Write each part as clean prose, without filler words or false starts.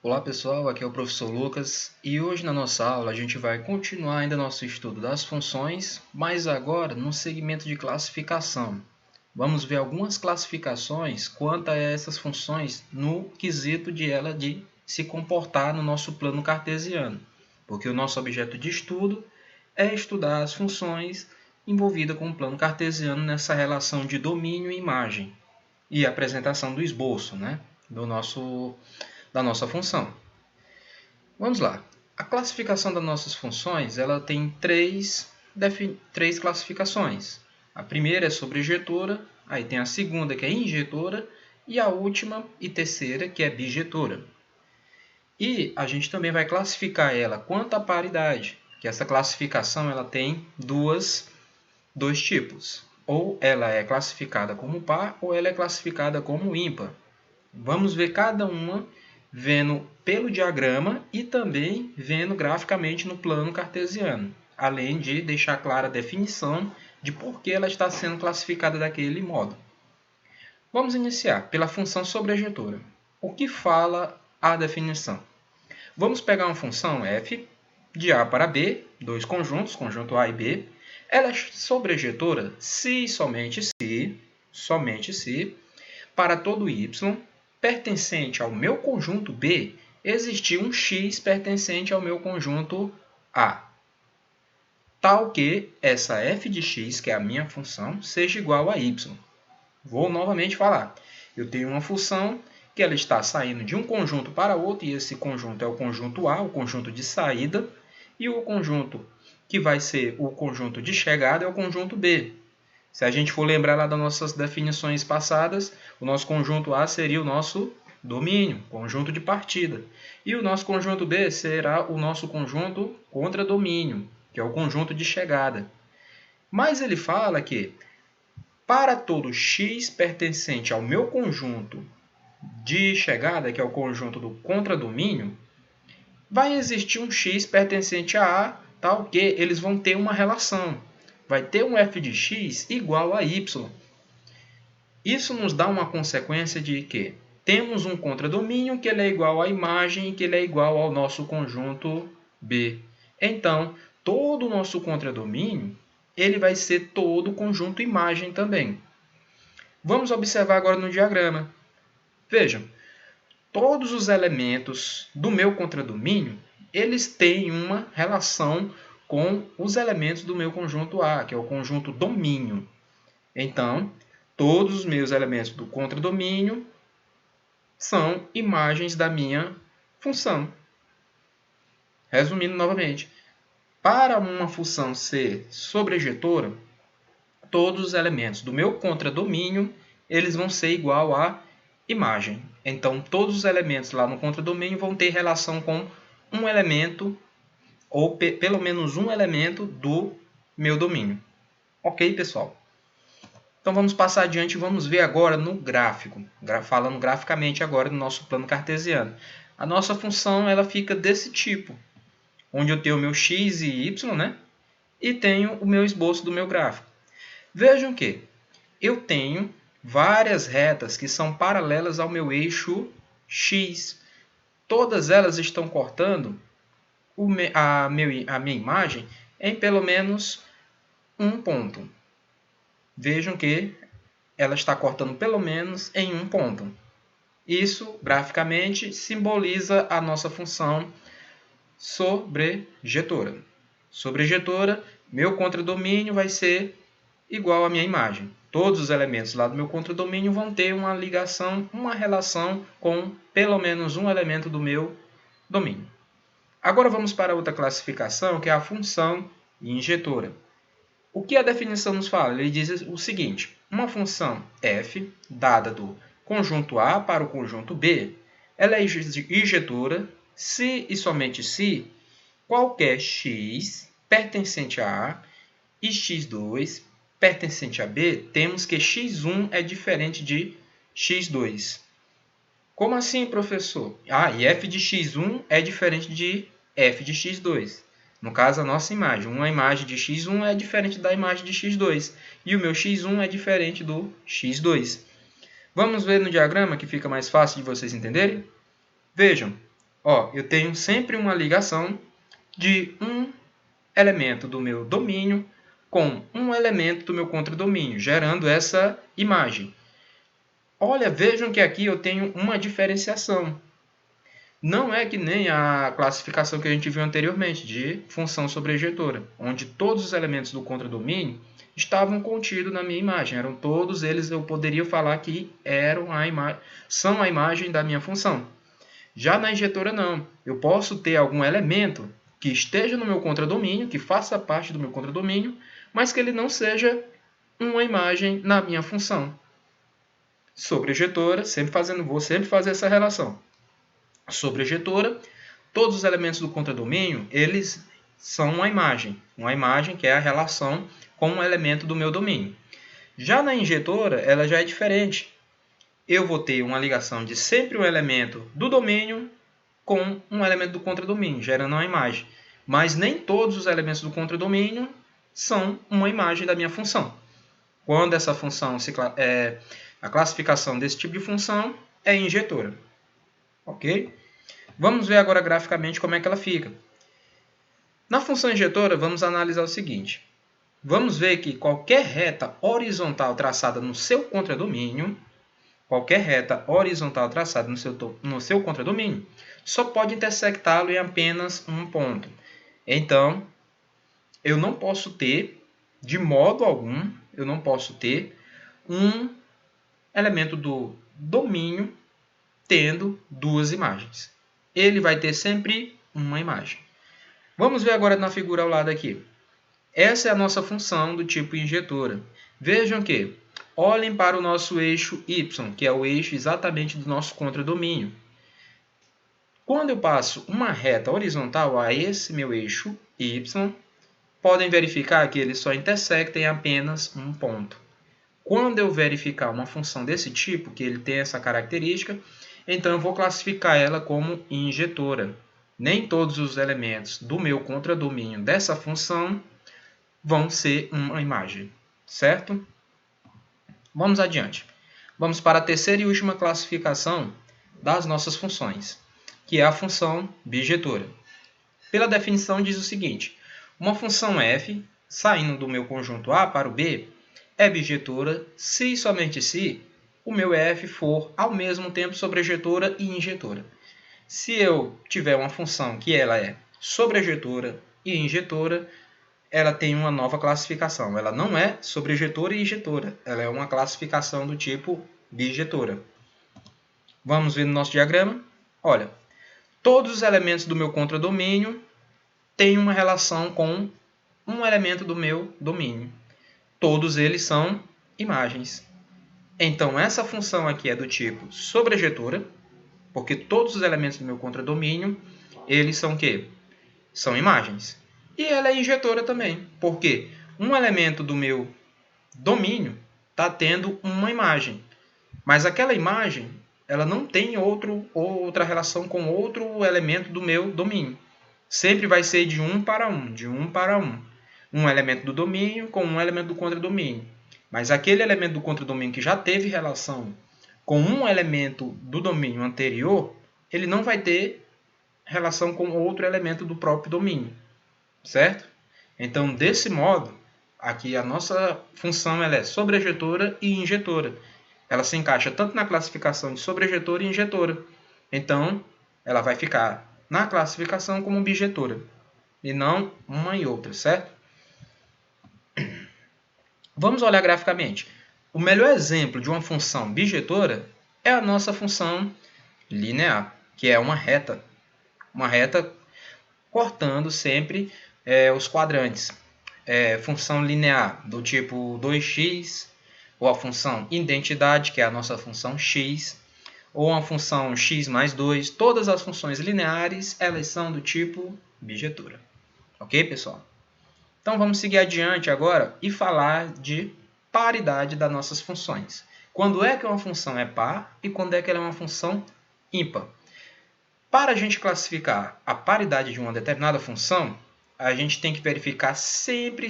Olá pessoal, aqui é o professor Lucas e hoje na nossa aula a gente vai continuar ainda nosso estudo das funções, mas agora no segmento de classificação. Vamos ver algumas classificações quanto a essas funções no quesito de se comportar no nosso plano cartesiano, porque o nosso objeto de estudo é estudar as funções envolvidas com o plano cartesiano nessa relação de domínio e imagem e apresentação do esboço, da nossa função. Vamos lá. A classificação das nossas funções ela tem três classificações. A primeira é sobrejetora, aí tem a segunda que é injetora e a última e terceira que é bijetora. E a gente também vai classificar ela quanto à paridade, que essa classificação ela tem dois tipos. Ou ela é classificada como par ou ela é classificada como ímpar. Vamos ver cada uma vendo pelo diagrama e também vendo graficamente no plano cartesiano, além de deixar clara a definição de por que ela está sendo classificada daquele modo. Vamos iniciar pela função sobrejetora. O que fala a definição? Vamos pegar uma função f de A para B, dois conjuntos, conjunto A e B. Ela é sobrejetora se e somente se, para todo y pertencente ao meu conjunto B, existir um x pertencente ao meu conjunto A. Tal que essa f de x, que é a minha função, seja igual a y. Vou novamente falar. Eu tenho uma função que ela está saindo de um conjunto para outro, e esse conjunto é o conjunto A, o conjunto de saída, e o conjunto que vai ser o conjunto de chegada é o conjunto B. Se a gente for lembrar lá das nossas definições passadas, o nosso conjunto A seria o nosso domínio, conjunto de partida. E o nosso conjunto B será o nosso conjunto contra domínio, que é o conjunto de chegada. Mas ele fala que para todo x pertencente ao meu conjunto de chegada, que é o conjunto do contradomínio, vai existir um x pertencente a A, tal que eles vão ter uma relação. Vai ter um f de x igual a y. Isso nos dá uma consequência de que temos um contradomínio que ele é igual à imagem e que ele é igual ao nosso conjunto B. Então, todo o nosso contradomínio ele vai ser todo o conjunto imagem também. Vamos observar agora no diagrama. Vejam, todos os elementos do meu contradomínio eles têm uma relação com os elementos do meu conjunto A, que é o conjunto domínio. Então, todos os meus elementos do contradomínio são imagens da minha função. Resumindo novamente, para uma função ser sobrejetora, todos os elementos do meu contradomínio eles vão ser igual a imagem. Então, todos os elementos lá no contradomínio vão ter relação com um elemento ou pelo menos um elemento do meu domínio. Ok, pessoal? Então vamos passar adiante e vamos ver agora no gráfico, falando graficamente agora do nosso plano cartesiano. A nossa função ela fica desse tipo, onde eu tenho o meu x e y, né? E tenho o meu esboço do meu gráfico. Vejam que eu tenho várias retas que são paralelas ao meu eixo x. Todas elas estão cortando a minha imagem em pelo menos um ponto. Vejam que ela está cortando pelo menos em um ponto. Isso, graficamente, simboliza a nossa função sobrejetora. Sobrejetora, meu contradomínio vai ser igual à minha imagem. Todos os elementos lá do meu contradomínio vão ter uma ligação, uma relação com pelo menos um elemento do meu domínio. Agora vamos para outra classificação, que é a função injetora. O que a definição nos fala? Ele diz o seguinte: uma função f, dada do conjunto A para o conjunto B, ela é injetora se e somente se qualquer x pertencente a A e x2 pertencente a B, temos que x1 é diferente de x2. Como assim, professor? E f de x1 é diferente de f de x2. No caso, a nossa imagem. Uma imagem de x1 é diferente da imagem de x2. E o meu x1 é diferente do x2. Vamos ver no diagrama que fica mais fácil de vocês entenderem? Vejam, Ó, eu tenho sempre uma ligação de um elemento do meu domínio com um elemento do meu contradomínio, gerando essa imagem. Olha, vejam que aqui eu tenho uma diferenciação. Não é que nem a classificação que a gente viu anteriormente, de função sobrejetora, onde todos os elementos do contradomínio estavam contidos na minha imagem. Eram todos eles, eu poderia falar que são a imagem da minha função. Já na injetora, não. Eu posso ter algum elemento que esteja no meu contradomínio, que faça parte do meu contradomínio, mas que ele não seja uma imagem na minha função. Sobrejetora, vou sempre fazer essa relação. Sobrejetora, todos os elementos do contradomínio, eles são uma imagem que é a relação com um elemento do meu domínio. Já na injetora, ela já é diferente. Eu vou ter uma ligação de sempre um elemento do domínio com um elemento do contradomínio, gerando uma imagem. Mas nem todos os elementos do contradomínio são uma imagem da minha função. Quando essa função, a classificação desse tipo de função é injetora. Ok? Vamos ver agora graficamente como é que ela fica. Na função injetora, vamos analisar o seguinte. Vamos ver que qualquer reta horizontal traçada no seu contradomínio, no seu contradomínio, só pode intersectá-lo em apenas um ponto. Então, eu não posso ter, de modo algum, um elemento do domínio tendo duas imagens. Ele vai ter sempre uma imagem. Vamos ver agora na figura ao lado aqui. Essa é a nossa função do tipo injetora. Vejam que, olhem para o nosso eixo Y, que é o eixo exatamente do nosso contradomínio. Quando eu passo uma reta horizontal a esse meu eixo Y, podem verificar que ele só intersecta em apenas um ponto. Quando eu verificar uma função desse tipo, que ele tem essa característica, então eu vou classificar ela como injetora. Nem todos os elementos do meu contradomínio dessa função vão ser uma imagem, certo? Vamos adiante. Vamos para a terceira e última classificação das nossas funções, que é a função bijetora. Pela definição diz o seguinte: uma função f, saindo do meu conjunto A para o B, é bijetora se e somente se o meu f for ao mesmo tempo sobrejetora e injetora. Se eu tiver uma função que ela é sobrejetora e injetora, ela tem uma nova classificação. Ela não é sobrejetora e injetora. Ela é uma classificação do tipo bijetora. Vamos ver no nosso diagrama. Olha, todos os elementos do meu contradomínio têm uma relação com um elemento do meu domínio. Todos eles são imagens. Então, essa função aqui é do tipo sobrejetora, porque todos os elementos do meu contradomínio, eles são o quê? São imagens. E ela é injetora também, porque um elemento do meu domínio está tendo uma imagem. Mas aquela imagem, ela não tem outra relação com outro elemento do meu domínio. Sempre vai ser de um para um. Um elemento do domínio com um elemento do contradomínio. Mas aquele elemento do contradomínio que já teve relação com um elemento do domínio anterior, ele não vai ter relação com outro elemento do próprio domínio, certo? Então, desse modo, aqui a nossa função ela é sobrejetora e injetora. Ela se encaixa tanto na classificação de sobrejetora e injetora. Então, ela vai ficar na classificação como bijetora, e não uma e outra, certo? Vamos olhar graficamente. O melhor exemplo de uma função bijetora é a nossa função linear, que é uma reta cortando sempre os quadrantes. Função linear do tipo 2x, ou a função identidade, que é a nossa função x, ou a função x mais 2. Todas as funções lineares, elas são do tipo bijetora. Ok, pessoal? Então, vamos seguir adiante agora e falar de paridade das nossas funções. Quando é que uma função é par e quando é que ela é uma função ímpar? Para a gente classificar a paridade de uma determinada função, a gente tem que verificar sempre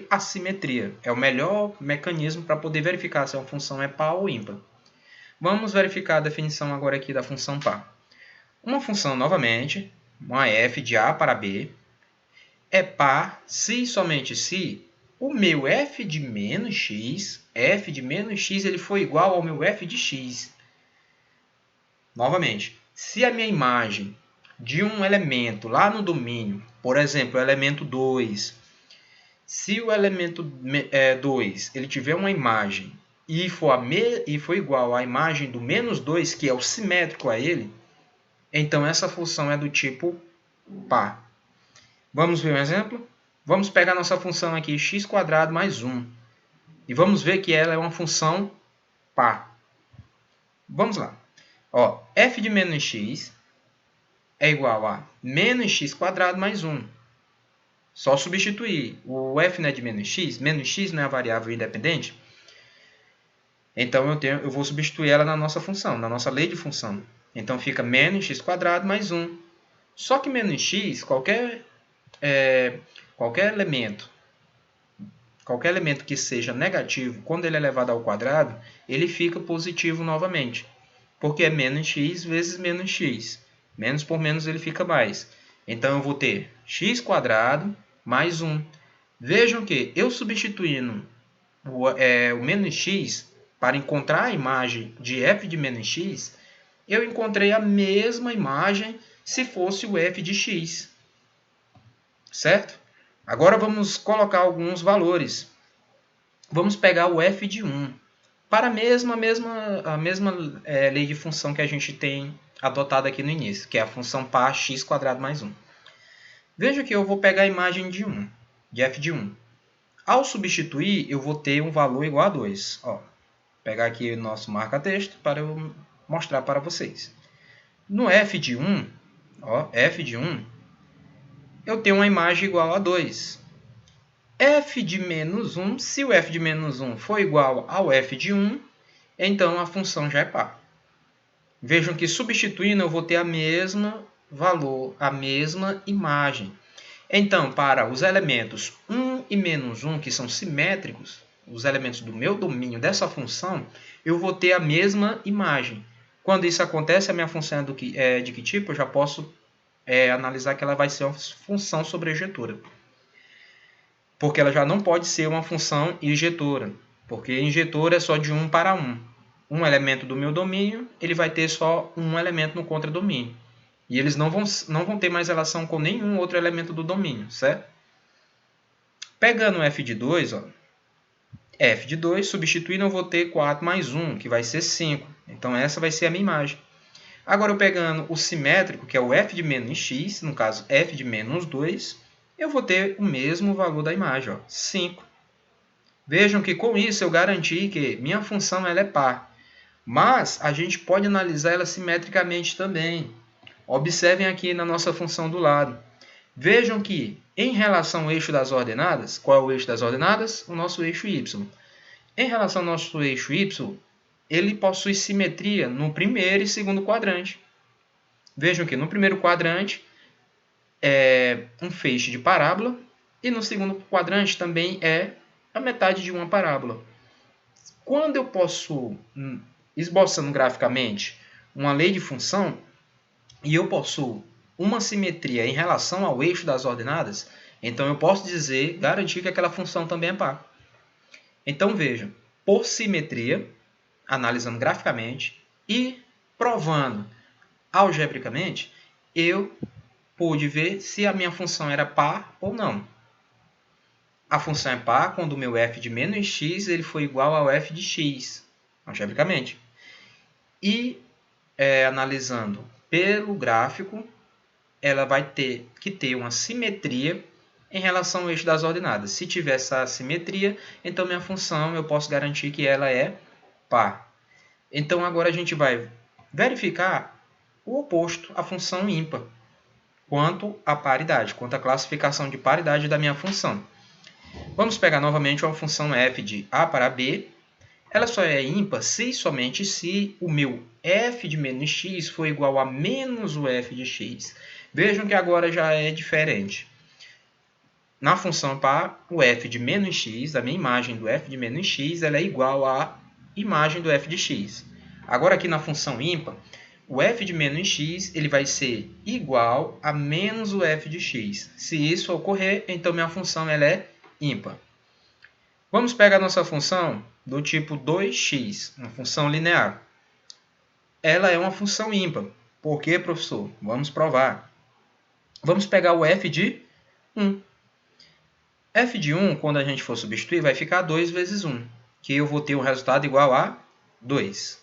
a simetria. É o melhor mecanismo para poder verificar se uma função é par ou ímpar. Vamos verificar a definição agora aqui da função par. Uma função, novamente, uma f de A para B, é par se e somente se o meu f de menos x, ele for igual ao meu f de x. Novamente, se a minha imagem de um elemento lá no domínio, por exemplo, o elemento 2, se o elemento 2 ele tiver uma imagem e for igual à imagem do menos 2, que é o simétrico a ele, então essa função é do tipo par. Vamos ver um exemplo? Vamos pegar nossa função aqui, x² mais 1. E vamos ver que ela é uma função par. Vamos lá. Ó, f de menos x é igual a menos x² mais 1. Só substituir. O f não é de menos x não é a variável independente. Então eu vou substituir ela na nossa função, na nossa lei de função. Então fica menos x² mais 1. Só que menos x, qualquer elemento que seja negativo, quando ele é elevado ao quadrado, ele fica positivo novamente. Porque é menos x vezes menos x. Menos por menos ele fica mais. Então eu vou ter x² mais 1. Vejam que eu substituindo o menos x para encontrar a imagem de f de menos x, eu encontrei a mesma imagem se fosse o f de x. Certo? Agora vamos colocar alguns valores. Vamos pegar o f de 1. Para a mesma lei de função que a gente tem adotado aqui no início, que é a função par x² mais 1. Veja que eu vou pegar a imagem de 1, de f de 1. Ao substituir, eu vou ter um valor igual a 2. Ó, vou pegar aqui o nosso marca-texto para eu mostrar para vocês. No f de 1, eu tenho uma imagem igual a 2. F de menos 1, se o f de menos 1 for igual ao f de 1, então a função já é par. Vejam que substituindo eu vou ter a mesma valor, a mesma imagem. Então, para os elementos 1 e menos 1, que são simétricos, os elementos do meu domínio dessa função, eu vou ter a mesma imagem. Quando isso acontece, a minha função é de que tipo? Eu já posso analisar que ela vai ser uma função sobrejetora. Porque ela já não pode ser uma função injetora. Porque injetora é só de 1 para 1. Um elemento do meu domínio, ele vai ter só um elemento no contradomínio. E eles não vão ter mais relação com nenhum outro elemento do domínio, certo? Pegando o f de 2, ó, f de 2, substituindo, eu vou ter 4 mais 1, que vai ser 5. Então, essa vai ser a minha imagem. Agora, eu pegando o simétrico, que é o f de menos x, no caso, f de menos 2, eu vou ter o mesmo valor da imagem, ó, 5. Vejam que, com isso, eu garanti que minha função ela é par. Mas, a gente pode analisar ela simetricamente também. Observem aqui na nossa função do lado. Vejam que, em relação ao eixo das ordenadas, qual é o eixo das ordenadas? O nosso eixo y. Em relação ao nosso eixo y, ele possui simetria no primeiro e segundo quadrante. Vejam que no primeiro quadrante é um feixe de parábola e no segundo quadrante também é a metade de uma parábola. Quando eu posso, esboçando graficamente, uma lei de função, e eu possuo uma simetria em relação ao eixo das ordenadas, então eu posso garantir que aquela função também é par. Então vejam, por simetria, analisando graficamente e provando algebricamente, eu pude ver se a minha função era par ou não. A função é par quando o meu f de menos x ele for igual ao f de x, algebricamente. E analisando pelo gráfico, ela vai ter que ter uma simetria em relação ao eixo das ordenadas. Se tiver essa simetria, então minha função eu posso garantir que ela é par. Então agora a gente vai verificar o oposto, a função ímpar, quanto à paridade, quanto à classificação de paridade da minha função. Vamos pegar novamente uma função f de A para B. Ela só é ímpar se e somente se o meu f de menos x for igual a menos o f de x. Vejam que agora já é diferente. Na função par, o f de menos x, a minha imagem do f de menos x, ela é igual à imagem do f de x. Agora aqui na função ímpar, o f de menos x ele vai ser igual a menos o f de x. Se isso ocorrer, então minha função ela é ímpar. Vamos pegar nossa função do tipo 2x, uma função linear. Ela é uma função ímpar. Por quê, professor? Vamos provar. Vamos pegar o f de 1. f de 1, quando a gente for substituir, vai ficar 2 vezes 1, que eu vou ter um resultado igual a 2.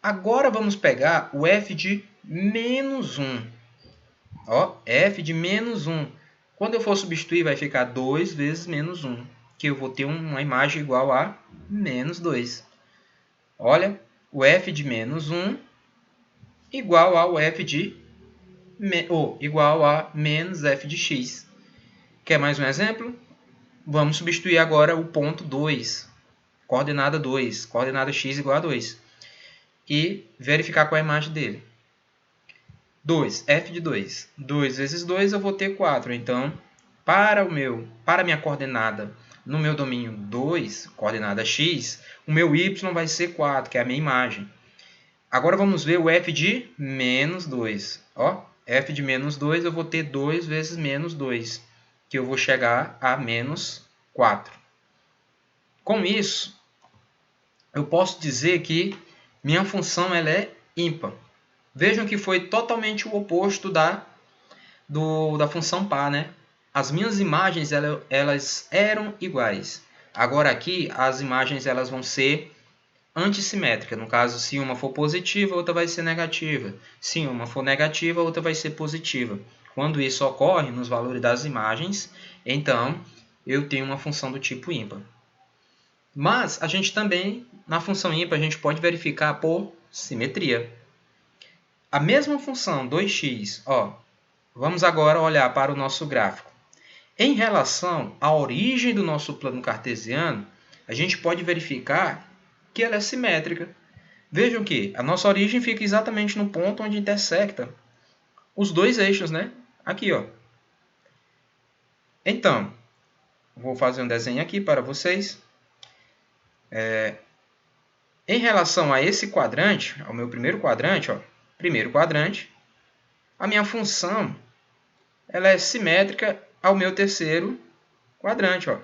Agora vamos pegar o f de menos 1. Ó, f de menos 1. Quando eu for substituir, vai ficar 2 vezes menos 1, que eu vou ter uma imagem igual a menos 2. Olha, o f de menos 1 igual ao f de igual a menos f de x. Quer mais um exemplo? Vamos substituir agora o ponto 2, coordenada 2, coordenada x igual a 2. E verificar qual é a imagem dele. 2, f de 2. 2 vezes 2 eu vou ter 4. Então, para a minha coordenada no meu domínio 2, coordenada x, o meu y vai ser 4, que é a minha imagem. Agora vamos ver o f de menos 2. Ó, f de menos 2 eu vou ter 2 vezes menos 2, que eu vou chegar a menos 4. Com isso, eu posso dizer que minha função ela é ímpar. Vejam que foi totalmente o oposto da função par, né? As minhas imagens elas eram iguais. Agora aqui as imagens elas vão ser antissimétricas. No caso, se uma for positiva, a outra vai ser negativa. Se uma for negativa, a outra vai ser positiva. Quando isso ocorre nos valores das imagens, então eu tenho uma função do tipo ímpar. Mas a gente também, na função ímpar, a gente pode verificar por simetria. A mesma função 2x, ó, vamos agora olhar para o nosso gráfico. Em relação à origem do nosso plano cartesiano, a gente pode verificar que ela é simétrica. Vejam que a nossa origem fica exatamente no ponto onde intersecta os dois eixos, né? Aqui, ó. Então, vou fazer um desenho aqui para vocês. Em relação a esse quadrante, ao meu primeiro quadrante, ó, a minha função ela é simétrica ao meu terceiro quadrante. Ó.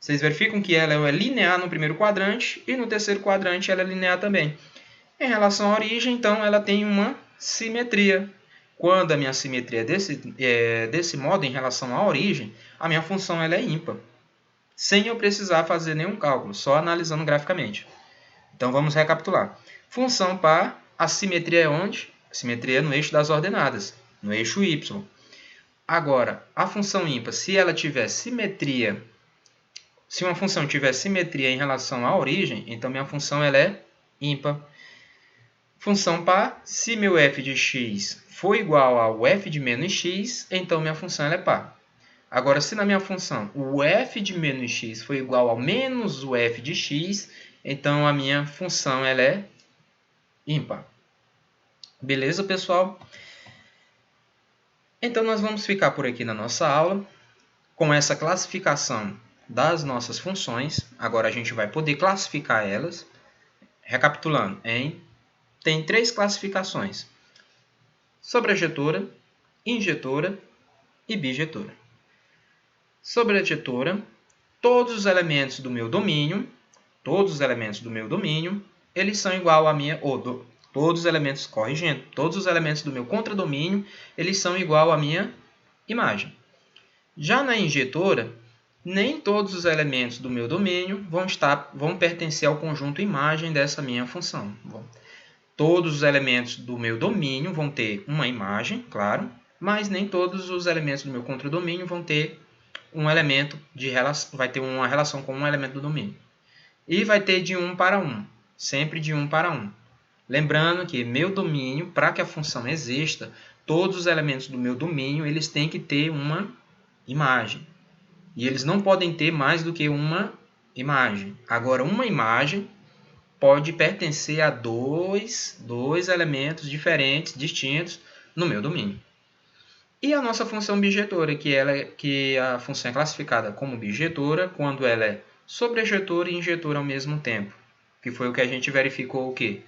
Vocês verificam que ela é linear no primeiro quadrante e no terceiro quadrante ela é linear também. Em relação à origem, então, ela tem uma simetria. Quando a minha simetria é desse modo, em relação à origem, a minha função ela é ímpar, sem eu precisar fazer nenhum cálculo, só analisando graficamente. Então, vamos recapitular. Função par, a simetria é onde? A simetria é no eixo das ordenadas, no eixo y. Agora, a função ímpar, se ela tiver simetria, se uma função tiver simetria em relação à origem, então minha função ela é ímpar. Função par, se meu f de x for igual ao f de menos x, então minha função ela é par. Agora, se na minha função o f de menos x for igual ao menos o f de x, então a minha função ela é ímpar. Beleza, pessoal? Então, nós vamos ficar por aqui na nossa aula com essa classificação das nossas funções. Agora, a gente vai poder classificar elas. Recapitulando, tem 3 classificações: sobrejetora, injetora e bijetora. Sobrejetora, todos os elementos do meu domínio, eles são igual a minha... todos os elementos, corrigindo, todos os elementos do meu contradomínio, eles são igual à minha imagem. Já na injetora, nem todos os elementos do meu domínio vão pertencer ao conjunto imagem dessa minha função. Bom, todos os elementos do meu domínio vão ter uma imagem, claro, mas nem todos os elementos do meu contradomínio vão ter um elemento vai ter uma relação com um elemento do domínio. E vai ter de 1 para 1, sempre de 1 para 1. Lembrando que meu domínio, para que a função exista, todos os elementos do meu domínio eles têm que ter uma imagem. E eles não podem ter mais do que uma imagem. Agora, uma imagem pode pertencer a dois elementos diferentes, distintos, no meu domínio. E a nossa função bijetora, que a função é classificada como bijetora quando ela é sobrejetora e injetora ao mesmo tempo. Que foi o que a gente verificou o quê?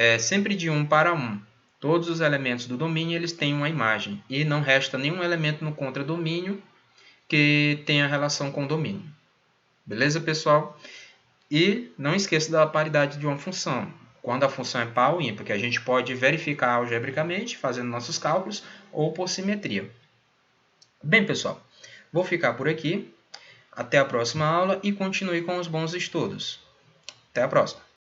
é sempre de 1 para 1. Todos os elementos do domínio eles têm uma imagem e não resta nenhum elemento no contradomínio que tenha relação com o domínio. Beleza, pessoal? E não esqueça da paridade de uma função. Quando a função é par ou ímpar, que a gente pode verificar algebricamente, fazendo nossos cálculos, ou por simetria. Bem, pessoal, vou ficar por aqui. Até a próxima aula e continue com os bons estudos. Até a próxima!